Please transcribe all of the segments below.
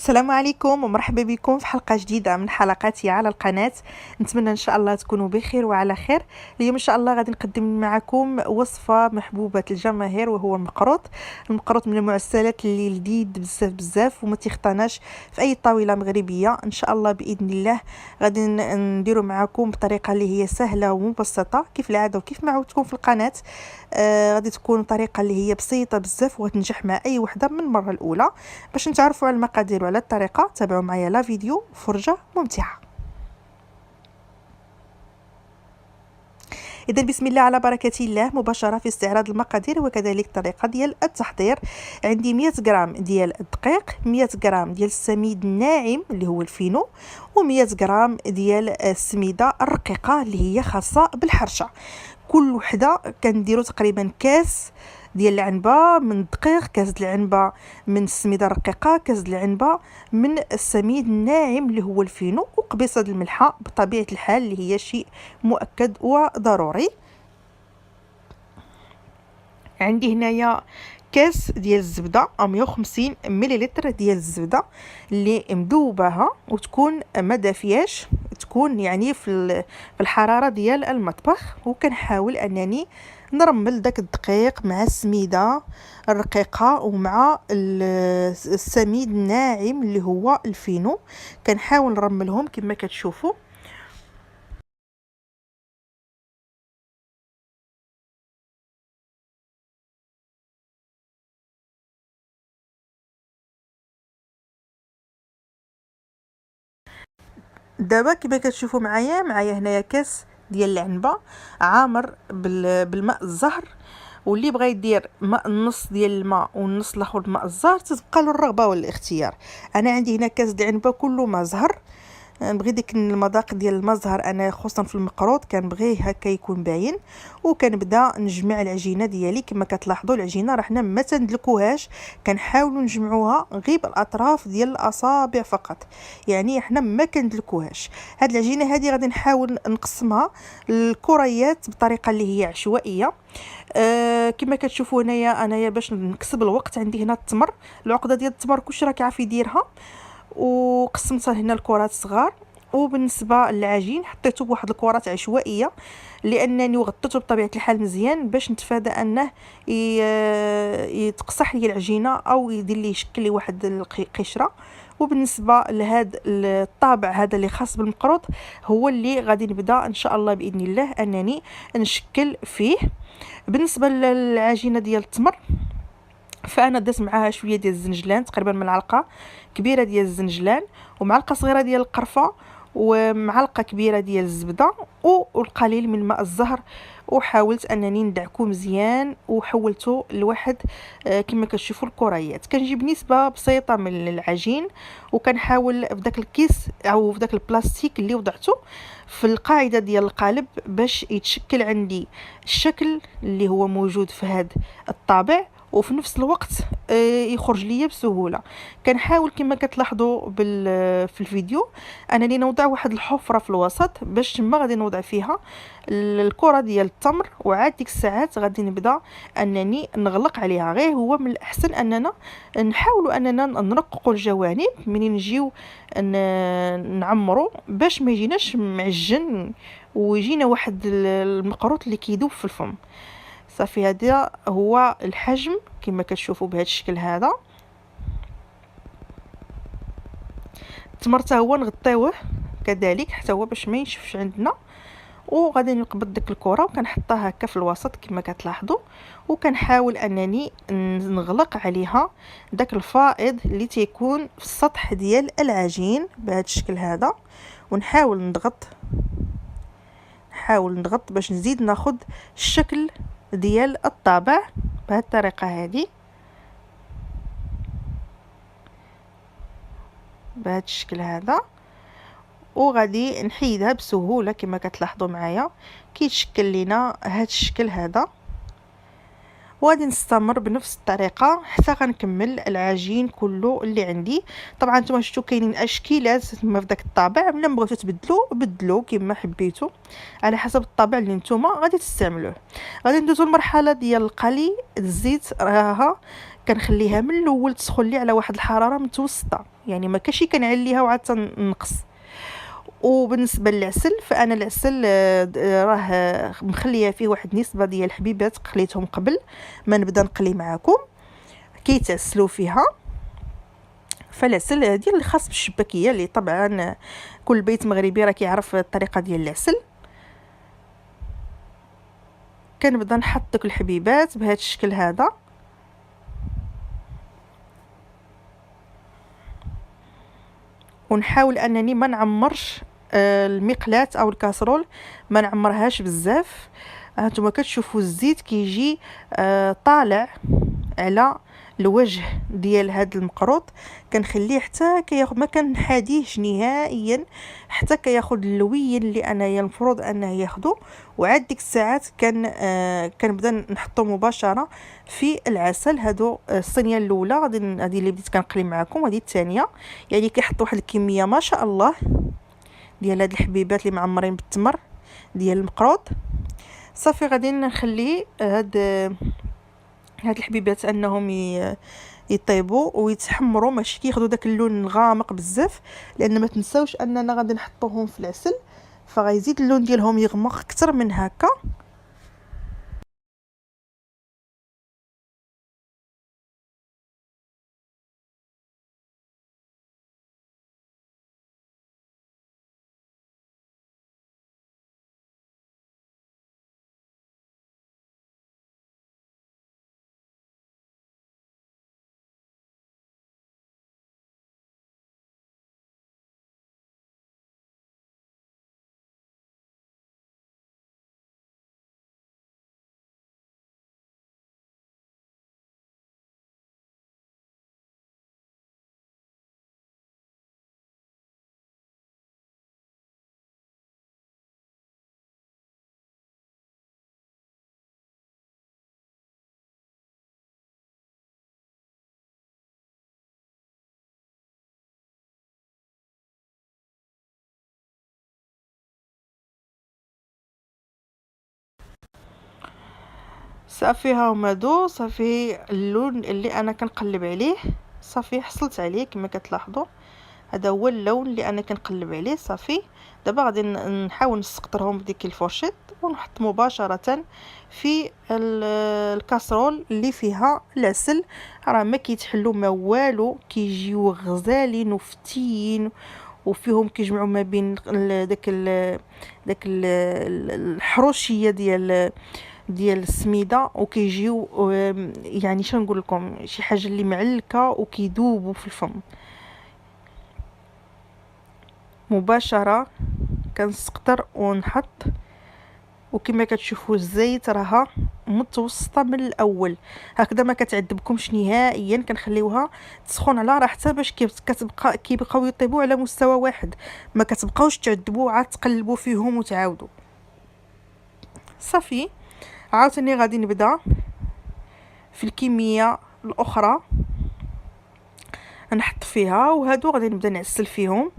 السلام عليكم ومرحبا بكم في حلقة جديدة من حلقاتي على القناة. نتمنى ان شاء الله تكونوا بخير وعلى خير. اليوم ان شاء الله غادي نقدم معكم وصفة محبوبة الجماهير وهو المقروط من المعسلات اللي لذيذ بزاف بزاف وما تيخطاناش في اي طاولة مغربية. ان شاء الله باذن الله غادي نديروا معكم بطريقة اللي هي سهلة ومبسطة كيف العادة وكيف ما عودتكم في القناة. غادي تكون طريقة اللي هي بسيطة بزاف وغتنجح مع اي وحدة من المرة الاولى. باش نتعرفوا على المقادير وعلى الطريقة تابعوا معايا لا فيديو فرجة ممتعة. إذا بسم الله على بركة الله مباشرة في استعراض المقادير وكذلك الطريقة ديال التحضير. عندي 100 غرام ديال الدقيق، 100 غرام ديال السميد الناعم اللي هو الفينو، و100 غرام ديال السميدة الرقيقة اللي هي خاصة بالحرشة. كل وحده كنديروا تقريبا كاس ديال العنبه من الدقيق، كاس ديال العنبه من السميده الرقيقه، كاس ديال العنبه من السميد الناعم اللي هو الفينو، وقبيصه ديال الملحه بطبيعه الحال اللي هي شيء مؤكد وضروري. عندي هنايا كاس ديال الزبده او 150 مليلتر ديال الزبده اللي مذوباها وتكون ما دافياش، تكون يعني في الحراره ديال المطبخ. وكنحاول انني نرمل داك الدقيق مع السميده الرقيقه ومع السميد الناعم اللي هو الفينو، كنحاول نرملهم كما كتشوفوا. دابا كما كتشوفوا معايا هنايا كاس ديال العنبه عامر بالماء الزهر، واللي بغى يدير ماء النص ديال الماء والنص الاخر ماء الزهر تتبقى له الرغبه والاختيار. انا عندي هنا كاس ديال العنبه كله ماء زهر. نبغي ديك المذاق ديال المزهر انا خصوصا في المقروط كنبغيه هكا يكون باين. وكنبدا نجمع العجينه ديالي كما كتلاحظوا العجينه راه حنا ما تندلكوهاش، كنحاولوا نجمعوها غير بالاطراف ديال الاصابع فقط، يعني حنا ما كندلكوهاش. هاد العجينه هذه غادي نحاول نقسمها الكريات بطريقه اللي هي عشوائيه. كما كتشوفوا انايا باش نكسب الوقت عندي هنا التمر، العقده ديال التمر كلشي راه كيعرف يديرها، وقسمتها هنا الكرات صغار. وبالنسبه للعجين حطيته بواحد الكرات عشوائيه لانني وغطيته بطبيعه الحال مزيان باش نتفادى انه يتقصح لي العجينه او يدير لي يشكل لي واحد القشره. وبالنسبه لهذا الطابع هذا اللي خاص بالمقروط هو اللي غادي نبدا ان شاء الله باذن الله انني نشكل فيه. بالنسبه للعجينه ديال التمر فانا درت معاها شويه ديال الزنجلان، تقريبا ملعقه كبيره ديال الزنجلان ومعلقه صغيره ديال القرفه ومعلقه كبيره ديال الزبده والقليل من ماء الزهر. وحاولت انني ندعكو مزيان وحولته لواحد كما كتشوفوا الكريات. كنجيب نسبه بسيطه من العجين وكنحاول في داك الكيس او في داك البلاستيك اللي وضعته في القاعده ديال القالب باش يتشكل عندي الشكل اللي هو موجود في هذا الطابع، وفي نفس الوقت يخرج ليا بسهوله. كنحاول كما كتلاحظوا في الفيديو انني نوضع واحد الحفره في الوسط باش تما غادي نوضع فيها الكره ديال التمر، وعاد ديك الساعات غادي نبدا انني نغلق عليها. غير هو من الاحسن اننا نحاولوا اننا نرققوا الجوانب منين نجيو نعمروا باش ما يجيناش معجن ويجينا واحد المقروط اللي كيذوب في الفم. صافي هذا هو الحجم كما كتشوفوا بهذا الشكل هذا. التمر حتى هو نغطيوه كذلك حتى هو باش ما ينشفش عندنا. وغادي نقبض ديك الكره وكنحطها هكا في الوسط كما كتلاحظوا، وكنحاول انني نغلق عليها داك الفائض اللي تيكون في السطح ديال العجين بهذا الشكل هذا. ونحاول نضغط باش نزيد ناخذ الشكل ديال الطابع بهذه الطريقه هذه بهذا الشكل هذا. وغادي نحيدها بسهوله كما كتلاحظوا معايا كيتشكل لنا هذا الشكل هذا. وغادي نستمر بنفس الطريقه حتى غنكمل العجين كله اللي عندي. طبعا نتوما شفتوا كاينين اشكيلات تما في داك الطابع، ملي بغيتو تبدلوا بدلوا كما حبيتوا على حسب الطابع اللي نتوما غادي تستعملوه. غادي ندوزو المرحله ديال القلي. الزيت راها كنخليها من الاول تسخن لي على واحد الحراره متوسطه، يعني ما كاشي كنعليها وعاد تنقص. وبالنسبه للعسل، فانا العسل راه مخليه فيه واحد النسبه ديال الحبيبات قليتهم قبل ما نبدا نقلي معاكم كيتعسلوا فيها. فالعسل ديال الخاص بالشباكيه، اللي طبعا كل بيت مغربي راه كيعرف الطريقه ديال العسل. كنبدا نحط داك الحبيبات بهذا الشكل هذا، ونحاول انني ما نعمرش المقلاة او الكاسرول، ما نعمرهاش بزاف. هانتوما كتشوفوا الزيت كيجي طالع على الوجه ديال هذا المقروط. كنخليه حتى كياخذ، ما كنحاديهش نهائيا حتى كياخذ اللوين اللي انايا المفروض انه ياخذو. وعاد ديك الساعات كنبدا نحطو مباشره في العسل. هادو الصينيه الاولى هذه اللي بديت كنقلي معكم، هذه الثانيه. يعني كيحط واحد الكميه ما شاء الله ديال هاد الحبيبات اللي معمرين بالتمر ديال المقروط. صافي غادي نخلي هاد الحبيبات انهم يطيبوا ويتحمروا، ماشي كياخذوا داك اللون الغامق بزاف، لان ما تنساوش اننا غادي نحطوهم في العسل فغيزيد اللون ديالهم يغمق اكثر من هكا. صافي ها هما هادو، صافي اللون اللي انا كنقلب عليه صافي حصلت عليه كما كتلاحظوا. هذا هو اللون اللي انا كنقلب عليه. صافي دابا غادي نحاول نسقطرهم بديك الفورشيط ونحط مباشره في الكاسرول اللي فيها العسل. راه ما كيتحلوا ما والو، كيجيو غزالين وفتيين، وفيهم كيجمعوا ما بين الحروشيه ديال السميده، وكيجيو يعني شنو نقول لكم، شي حاجه اللي معلكه وكيذوبوا في الفم. مباشره كنسقطر ونحط، وكما كتشوفوا الزيت راها متوسطه من الاول هكذا، ما كتعذبكمش نهائيا. كنخليوها تسخن على راحتها باش كيبقاو يطيبوا على مستوى واحد، ما كتبقاوش تعذبوا عاد تقلبوا فيهم وتعاودوا. صافي عاوتاني غادي نبدا في الكميه الاخرى نحط فيها، وهادو غادي نبدا نعسل فيهم.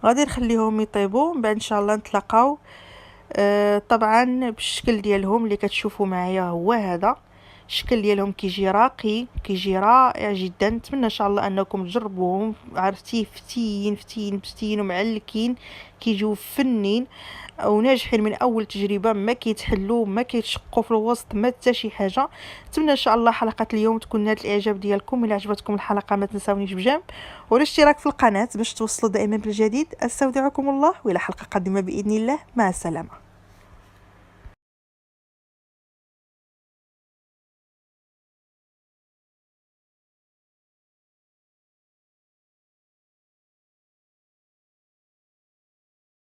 غادي نخليهم يطيبوا، من بعد ان شاء الله نتلاقاو. طبعا بالشكل ديالهم اللي كتشوفوا معايا هو هذا. الشكل ديالهم كيجي راقي، كيجي رائع جدا. نتمنى ان شاء الله انكم تجربوهم. عرفتي فتين فتين فتين ومعلكين، كيجيو فنين وناجحين من اول تجربه، ما كيتحلوا ما كيتشقوا في الوسط ما حتى شي حاجه. نتمنى ان شاء الله حلقه اليوم تكون نالت الاعجاب ديالكم. الا عجبتكم الحلقه ما تنساونيش بجيم والاشتراك في القناه باش توصلوا دائما بالجديد. استودعكم الله والى حلقه قادمه باذن الله. مع السلامه.